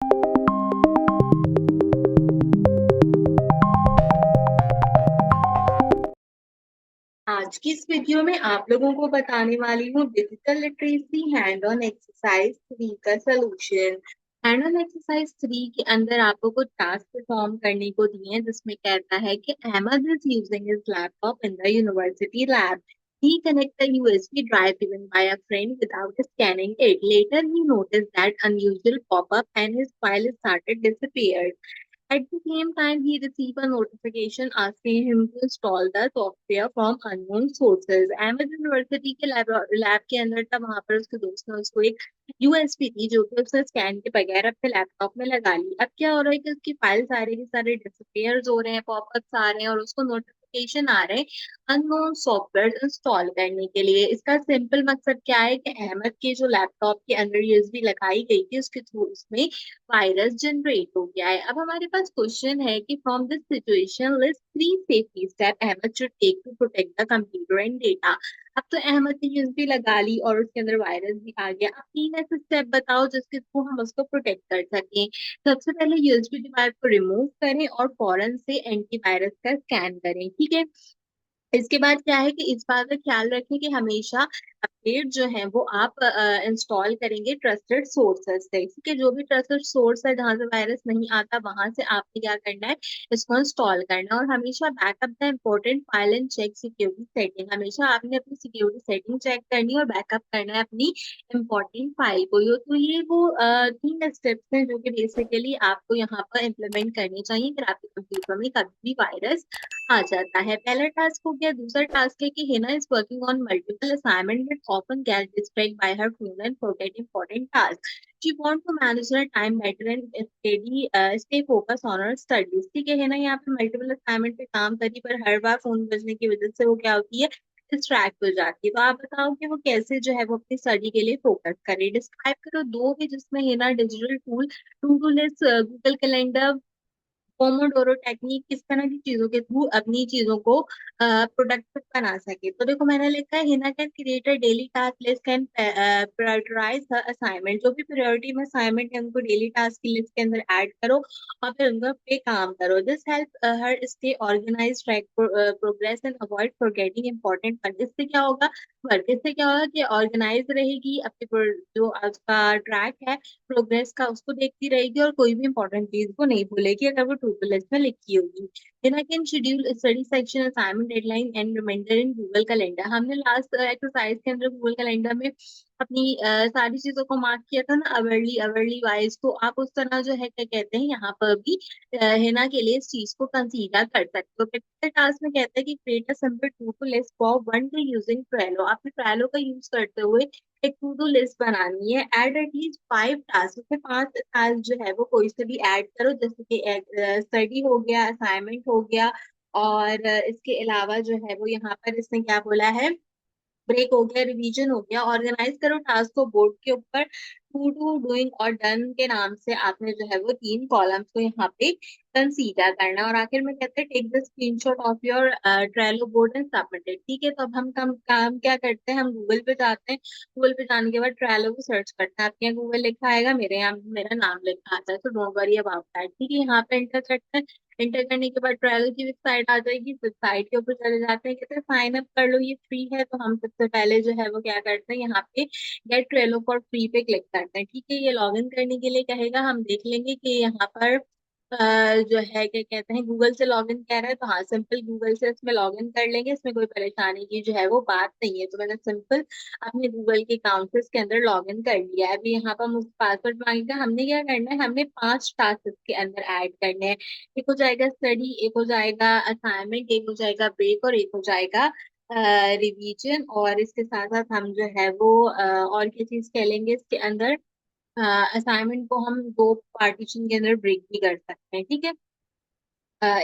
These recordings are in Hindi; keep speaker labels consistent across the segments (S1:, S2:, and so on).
S1: आज की इस वीडियो में आप लोगों को बताने वाली हूँ digital literacy hand on exercise 3 का सोल्यूशन। हैंड ऑन एक्सरसाइज 3 के अंदर आप लोगों को टास्क परफॉर्म करने को दिए हैं, जिसमें कहता है कि Ahmad is using his laptop in the university lab. He connected the USB drive given by a friend without scanning it. Later, he noticed that unusual pop-up and his file started disappeared. At the same time, he received a notification asking him to install the software from unknown sources. Ahmad university के लैब के अंदर था, वहां पर उसके दोस्त ने उसको एक यूएसबी दी जो कि उसने स्कैन के बगैर अपने लैपटॉप में लगा ली. अब क्या हो रहा है कि उसकी फाइल सारे के सारे डिसअपियर हो रहे हैं, पॉपअप्स आ रहे हैं और उसको नोटिफिकेशन आ रहे हैं अननोन सॉफ्टवेयर इंस्टॉल करने के लिए. इसका सिंपल मकसद क्या है कि अहमद के जो लैपटॉप के अंदर यूएसबी लगाई गई थी उसके थ्रू उसमें वायरस जनरेट हो गया है. अब हमारे पास क्वेश्चन है कि from this situation list 3 safety step Ahmad should take to protect the computer and data. अब तो अहमद ने यूएसबी लगा ली और उसके अंदर वायरस भी आ गया. अब 3 ऐसे स्टेप बताओ जिसके थ्रू हम उसको प्रोटेक्ट कर सकें. सबसे पहले यूएसबी डिवाइस को रिमूव करें और फौरन से एंटीवायरस का स्कैन करें. ठीक है. इसके बाद क्या है कि इस बात का ख्याल रखें कि हमेशा अपडेट जो है वो आप इंस्टॉल करेंगे ट्रस्टेड सोर्सेज से. ठीक है. जो भी ट्रस्टेड सोर्स है जहां से वायरस नहीं आता वहां से आपने क्या करना है, इसको इंस्टॉल करना है. और हमेशा backup the important file and check security setting. हमेशा आपने अपनी सिक्योरिटी सेटिंग चेक करनी है और बैकअप करना है अपनी इम्पोर्टेंट फाइल को. तो ये वो 3 स्टेप्स हैं जो कि बेसिकली आपको यहाँ पर इम्प्लीमेंट करने चाहिए अगर आपके कंप्यूटर में कभी भी वायरस आ जाता है. पहला टास्क हो गया. दूसरा टास्क है कि Hina is working on multiple assignment but often get distract by her phone and forget important task. She want to manage her time better and stay focus on her studies. ठीक है. हिना यहाँ पे मल्टीपल असाइनमेंट पे काम करी पर हर बार फोन बजने की वजह से वो क्या होती है, डिस्ट्रैक्ट हो जाती है. तो आप बताओ कि वो कैसे जो है वो अपनी स्टडी के लिए फोकस करे. डिस्क्राइब करो दो भी जिसमें Hina digital tool, to do list, Google calendar, Pomodoro technique, किस तरह की चीजों के थ्रू अपनी चीजों को प्रोडक्टिव बना सके. तो देखो मैंने लिखा है Hina can create a daily task list, can prioritize her assignment. जो भी प्रायोरिटी में असाइनमेंट है उनको डेली टास्क की लिस्ट के अंदर ऐड करो और फिर उनका पे काम करो. This help her stay organise, track progress and avoid forgetting important work. इससे क्या होगा, वर्क इससे क्या होगा कि ऑर्गेनाइज रहेगी, अपने जो उसका ट्रैक है प्रोग्रेस का उसको देखती रहेगी और कोई भी इंपॉर्टेंट चीज को नहीं भूलेगी अगर वो टू डू लिस्ट में लिखी होगी. Then I can schedule study section, assignment, deadline and reminder in Google calendar. हमने लास्ट एक्सरसाइज के अंदर गूगल कैलेंडर में अपनी सारी चीजों को मार्क किया था ना, अवर्ली अवर्ली वाइज. तो आप उस तरह जो है क्या कहते हैं यहाँ पर भी हिना के लिए इस चीज को कंसीडर कर सकते हो. प्रैक्टिकल टास्क में कहता है कि create a simple to do list for one day using Trello. आपने ट्रेलो का यूज करते हुए एक टू डू लिस्ट बनानी है. Add at least 5 task. उसमें 5 टास्क जो है वो कोई से भी ऐड करो, जैसे कि स्टडी हो गया, असाइनमेंट हो गया और इसके अलावा जो है वो यहाँ पर इसने क्या बोला है, ब्रेक हो गया, रिवीजन हो गया. ऑर्गेनाइज करो टास्क को बोर्ड के ऊपर. टू डू, डूइंग और डन के नाम से आपने जो है वो 3 कॉलम्स को यहाँ पे कंसीडर करना. और आखिर में कहते हैं take the screenshot of your Trello board and submit it. ठीक है. तो अब हम काम क्या करते हैं, हम गूगल पे जाते हैं. गूगल पे जाने के बाद ट्रेलो को सर्च करते हैं. आपके यहाँ गूगल लिखा आएगा, मेरे यहाँ मेरा नाम लिखा आता है, तो डोंट वरी अबाउट दैट. ठीक है. यहाँ पे एंटर करते हैं. एंटर करने के बाद ट्रैवल की वेबसाइट आ जाएगी. वेबसाइट के ऊपर चले जाते हैं, कहते हैं साइन अप कर लो, ये फ्री है. तो हम सबसे पहले जो है वो क्या करते हैं, यहाँ पे गेट ट्रेलो फॉर फ्री पे क्लिक करते हैं. ठीक है. ये लॉग इन करने के लिए कहेगा. हम देख लेंगे कि यहाँ पर जो है क्या कहते हैं गूगल से लॉग इन कह रहा है, तो हाँ सिंपल गूगल से इसमें लॉग इन कर लेंगे. इसमें कोई परेशानी की जो है वो बात नहीं है. तो मैंने सिंपल अपने गूगल के अकाउंट से इसके अंदर लॉग इन कर लिया है. अभी यहाँ पर मुझे पासवर्ड मांगेगा. हमने क्या करना है, हमने 5 टास्क इसके अंदर ऐड करने हैं. एक हो जाएगा स्टडी, एक हो जाएगा असाइनमेंट, एक हो जाएगा ब्रेक और एक हो जाएगा रिवीजन. और इसके साथ साथ हम जो है वो और क्या चीज कह लेंगे इसके अंदर, असाइनमेंट को हम 2 पार्टीशन के अंदर ब्रेक भी कर सकते हैं. ठीक है.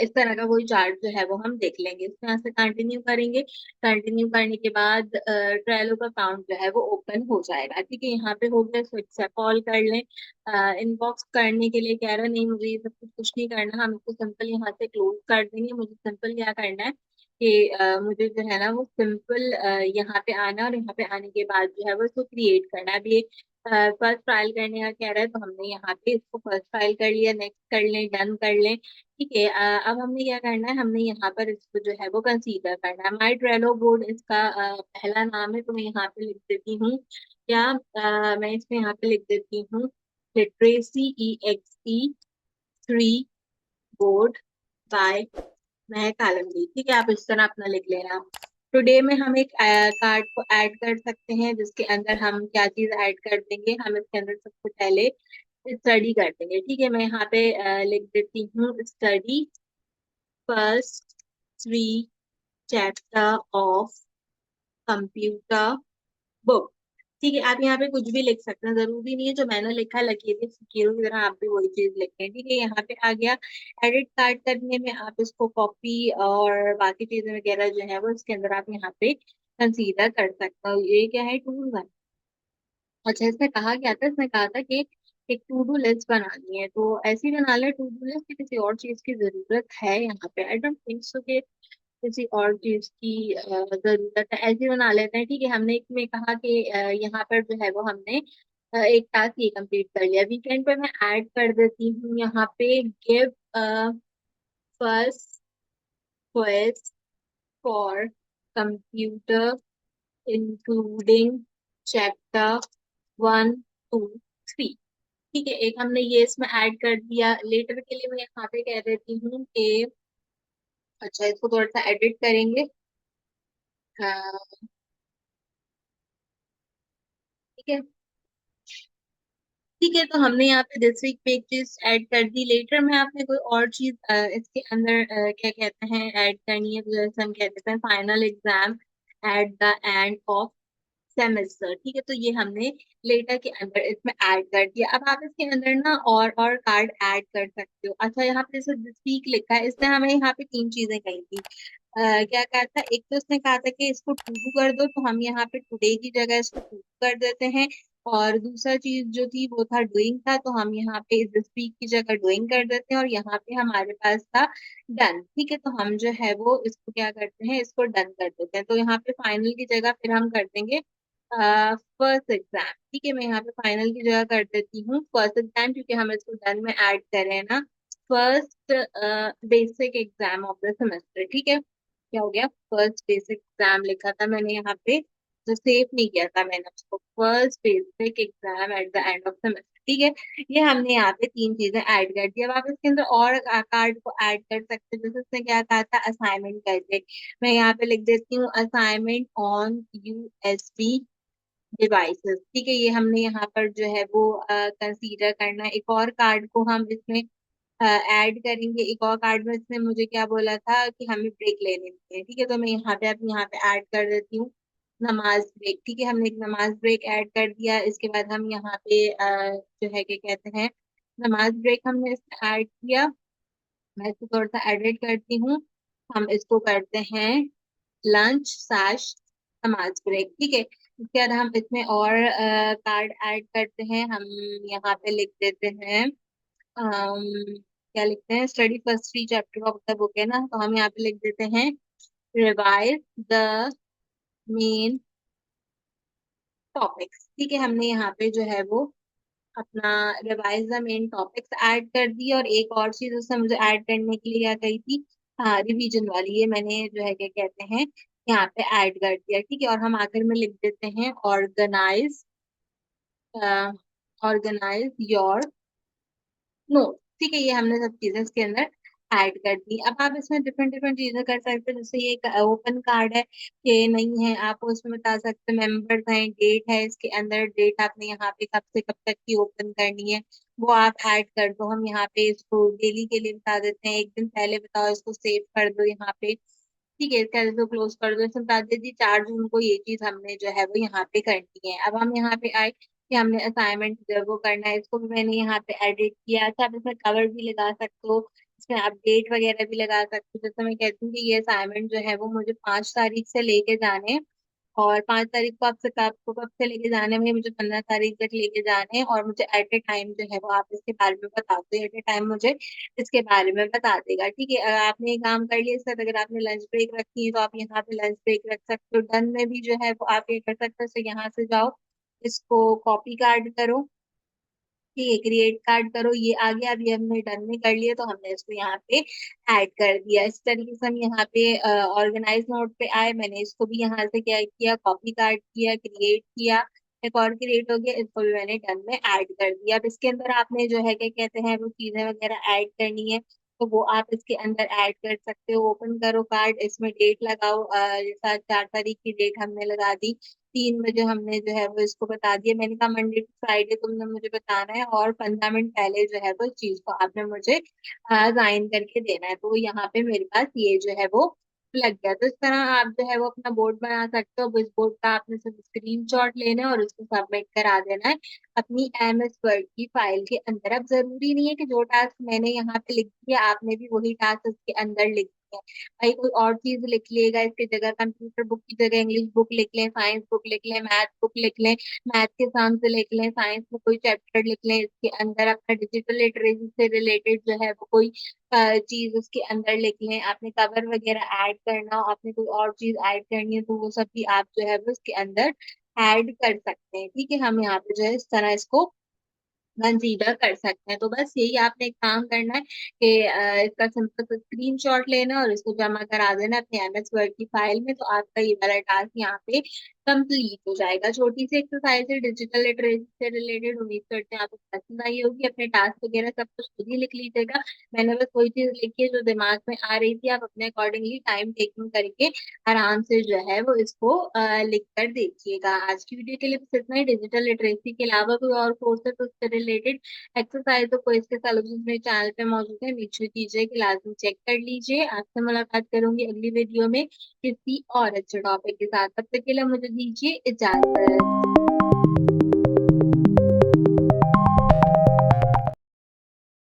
S1: इस तरह का कोई चार्ट जो है वो हम देख लेंगे. इस तरह से कंटिन्यू करेंगे. कंटिन्यू करने के बाद ट्रेलो का अकाउंट जो है वो ओपन हो जाएगा. ठीक है. यहाँ पे हो गया, स्विच से कॉल कर लें. इनबॉक्स करने के लिए कह रहा नहीं, मुझे ये सब कुछ नहीं करना, हम इसको सिंपल यहाँ से क्लोज कर देंगे. मुझे सिंपल क्या करना है कि मुझे जो है ना वो सिंपल यहाँ पे आना और यहाँ पे आने के बाद जो है वो इसको क्रिएट करना है. अभी फर्स्ट फाइल करने का कह रहा है, तो हमने यहाँ पे इसको फर्स्ट फाइल कर लिया, नेक्स्ट कर लें, डन कर लें। ठीक है, अब हमने क्या करना है, हमने यहाँ पर इसको जो है वो कंसीडर करना है। माई ट्रेलो बोर्ड इसका पहला नाम है, तो मैं यहाँ पे लिख देती हूँ क्या, मैं इसमें यहाँ पे लिख देती हूँ लिटरेसी EXE 3 बोर्ड बाय महक आलमगीर। ठीक है, आप इस तरह अपना लिख लेना। टुडे में हम एक कार्ड को ऐड कर सकते हैं, जिसके अंदर हम क्या चीज ऐड कर देंगे, हम इसके अंदर सबसे पहले स्टडी कर देंगे। ठीक है, मैं यहाँ पे लिख देती हूँ study first 3 chapter of computer book. ठीक है, आप यहाँ पे कुछ भी लिख सकते हैं, जरूरी नहीं है जो मैंने लिखा है लकीरें फकीरों की तरह आप भी वही चीज लिखें। ठीक है, यहाँ पे आ गया। एडिट कार्ड करने में आप इसको कॉपी और बाकी चीजें वगैरह जो है वो इसके अंदर आप यहाँ पे कंसीडर कर सकते हो। ये क्या है, टूल वन। अच्छा, इसमें कहा क्या था, इसमें कहा था कि एक टू डू लिस्ट बनानी है, तो ऐसी बना ले टू डू लिस्ट, किसी और चीज की जरूरत है यहाँ पे, आई डोंट थिंक सो कि किसी और चीज की जरूरत है, ऐसे बना लेते हैं। ठीक है, हमने एक में कहा कि यहाँ पर जो है वो हमने एक टास्क ये कंप्लीट कर लिया। वीकेंड पे मैं ऐड कर देती हूँ यहाँ पे give first quest for computer including chapter 1 2 3। ठीक है, एक हमने ये इसमें ऐड कर दिया। लेटर के लिए मैं यहाँ पे कह देती हूँ कि अच्छा, इसको थोड़ा सा एडिट करेंगे। ठीक है, ठीक है, तो हमने यहाँ पे दिस वीक पे एक चीज ऐड कर दी। लेटर में आपने कोई और चीज इसके अंदर क्या कहते हैं ऐड करनी है, तो जैसे हम कह देते हैं final exam at the end of semester. ठीक है, तो ये हमने लेटर के अंदर इसमें ऐड कर दिया। अब आप इसके अंदर ना और कार्ड ऐड कर सकते हो। अच्छा, यहाँ पे जैसे दिस वीक लिखा है, इसने हमें यहाँ पे तीन चीजें कही थी। क्या कहा था, एक तो उसने कहा था कि इसको टू डू कर दो, तो हम यहाँ पे टुडे की जगह इसको टू कर देते हैं। और दूसरा चीज जो थी वो था डूइंग था, तो हम यहाँ पे दिस वीक की जगह डूइंग कर देते हैं, और यहाँ पे हमारे पास था डन। ठीक है, तो हम जो है वो इसको क्या करते हैं, इसको डन कर देते हैं। तो यहाँ पे फाइनल की जगह फिर हम कर देंगे फर्स्ट एग्जाम। ठीक है, मैं यहाँ पे फाइनल की जगह कर देती हूँ फर्स्ट एग्जाम, क्योंकि हम इसको डन में ऐड कर रहे हैं ना। First basic exam of the semester. ठीक है, क्या हो गया, फर्स्ट बेसिक एग्जाम लिखा था मैंने यहाँ पे, जो सेव नहीं किया था मैंने उसको, first basic exam at the end of semester. ठीक है, ये हमने यहाँ पे तीन चीजें ऐड कर दी। अब आप इसके अंदर और कार्ड को ऐड कर सकते हैं, जैसे उसने क्या कहा था असाइनमेंट करके, मैं यहाँ पे लिख देती हूँ असाइनमेंट ऑन USB डिवाइसेस। ठीक है, ये हमने यहाँ पर जो है वो कंसीडर करना है। एक और कार्ड को हम इसमें ऐड करेंगे। एक और कार्ड में इसने मुझे क्या बोला था कि हमें ब्रेक लेने हैं। ठीक है, तो मैं यहाँ पे ऐड कर देती हूँ नमाज ब्रेक। ठीक है, हमने एक नमाज ब्रेक ऐड कर दिया। इसके बाद हम यहाँ पे जो है क्या कहते हैं, नमाज ब्रेक हमने इसमें ऐड किया। मैं इसको थोड़ा सा एडिट करती हूँ, हम इसको करते हैं लंच स्लैश नमाज ब्रेक। ठीक है, इसके बाद हम इसमें और कार्ड ऐड करते हैं। हम यहाँ पे लिख देते हैं क्या लिखते हैं, study first 3 chapter of the book है ना, तो हम यहाँ पे लिख देते हैं रिवाइज द मेन टॉपिक्स। ठीक है, हमने यहाँ पे जो है वो अपना revise the main topics add कर दी। और एक और चीज उसने मुझे ऐड करने के लिए क्या कही थी, हाँ रिवीजन वाली, ये मैंने जो है क्या कहते हैं यहाँ पे ऐड कर दिया। ठीक है, और हम आखिर में लिख देते हैं ऑर्गेनाइज ऑर्गेनाइज योर नोट। ठीक है, ये हमने सब चीजें इसके अंदर ऐड कर दी। अब आप इसमें डिफरेंट डिफरेंट चीजें कर सकते हैं, जैसे ये ओपन कार्ड है कि नहीं है, आप उसमें बता सकते हैं मेंबर्स हैं, डेट है इसके अंदर, डेट आपने यहाँ पे कब से कब तक की ओपन करनी है वो आप ऐड कर दो। हम यहाँ पे इसको डेली के लिए बता देते हैं, एक दिन पहले बताओ, इसको सेव कर दो यहाँ पे। ठीक है, इसका इसको क्लोज कर दो। इसमें बता दीजिए 4 जून को ये चीज हमने जो है वो यहाँ पे करनी है। अब हम यहाँ पे आए कि हमने असाइनमेंट जो है वो करना है, इसको भी मैंने यहाँ पे एडिट किया। अच्छा, आप इसमें कवर भी लगा सकते हो, इसमें आप डेट वगैरह भी लगा सकते हो। जैसे मैं कहती हूँ कि ये असाइनमेंट जो है वो मुझे 5 तारीख से लेके जाने हैं, और 5 तारीख को आपको कब से लेके जाने में, मुझे 15 तारीख तक लेके जाने हैं, और मुझे एट ए टाइम जो है वो आप इसके बारे में बता दो, एट ए टाइम मुझे इसके बारे में बता देगा। ठीक है, आपने ये काम कर लिया। इसके बाद अगर आपने लंच ब्रेक रखी है तो आप यहाँ पे लंच ब्रेक रख सकते हो। डन में भी जो है वो आप ये कर सकते हो, तो यहाँ से जाओ, इसको कॉपी कार्ड करो। ठीक है, क्रिएट कार्ड करो, ये आ गया। अभी हमने डन में कर लिया तो हमने इसको यहाँ पे ऐड कर दिया। इस तरीके से हम यहाँ पे ऑर्गेनाइज नोट पे आए, मैंने इसको भी यहाँ से क्या किया, कॉपी कार्ड किया, क्रिएट किया, एक और क्रिएट हो गया, इसको भी मैंने डन में ऐड कर दिया। अब इसके अंदर आपने जो है क्या कहते हैं वो चीजें वगैरह ऐड करनी है, तो वो आप इसके अंदर ऐड कर सकते हो। ओपन करो कार्ड, इसमें डेट लगाओ, जैसा 4 तारीख की डेट हमने लगा दी, 3 बजे हमने जो है वो इसको बता दिया। मैंने कहा मंडे टू फ्राइडे तुमने मुझे बताना है और 15 मिनट पहले जो है वो इस चीज को आपने मुझे साइन करके देना है। तो यहाँ पे मेरे पास ये जो है वो लग गया। तो इस तरह आप जो है वो अपना बोर्ड बना सकते हो। अब इस बोर्ड का आपने सिर्फ स्क्रीन शॉट लेना है और उसको सबमिट करा देना है अपनी MS वर्ड की फाइल के अंदर। अब जरूरी नहीं है कि जो टास्क मैंने यहाँ पे लिख दिया आपने भी वही टास्क इसके अंदर लिख दिया। भाई कोई और चीज लिख लेगा इसकी जगह, कंप्यूटर बुक की जगह इंग्लिश बुक लिख लें, साइंस बुक लिख लें, मैथ बुक लिख लें, मैथ के साम से लिख लें, साइंस में कोई चैप्टर लिख लें, इसके अंदर अपना डिजिटल लिटरेसी से रिलेटेड जो है वो कोई चीज उसके अंदर लिख लें। आपने कवर वगैरह ऐड करना हो, आपने कोई और चीज ऐड करनी है तो वो सब भी आप जो है वो इसके अंदर ऐड कर सकते हैं। ठीक है, हम यहाँ पे जो है इस तरह इसको कंसीडर कर सकते हैं। तो बस यही आपने एक काम करना है कि इसका सिंपल स्क्रीनशॉट लेना और इसको जमा करा देना अपने MS वर्ड की फाइल में, तो आपका ये वाला टास्क यहाँ पे कंप्लीट हो जाएगा। छोटी सी एक्सरसाइज है डिजिटल लिटरेसी से रिलेटेड, उम्मीद करते हैं आपको पसंद आई होगी। अपने टास्क वगैरह सब कुछ खुद ही लिख लीजिएगा, मैंने बस कोई चीज लिखी है जो दिमाग में आ रही थी, आप अपने अकॉर्डिंगली टाइम टेकिंग करके आराम से जो है वो इसको लिख कर देखिएगा। आज की वीडियो के लिए बस इतना ही। डिजिटल लिटरेसी के अलावा कोई और कोर्स है तो उससे रिलेटेड एक्सरसाइज तो कोई इसके सॉल्यूशन मेरे चैनल पे मौजूद है, मेक श्योर कीजिए कि लाजमी चेक कर लीजिए। आपसे मुलाकात करूंगी अगली वीडियो में किसी और अच्छे टॉपिक के साथ, तब तक के लिए मुझे दीजिए इजाजत।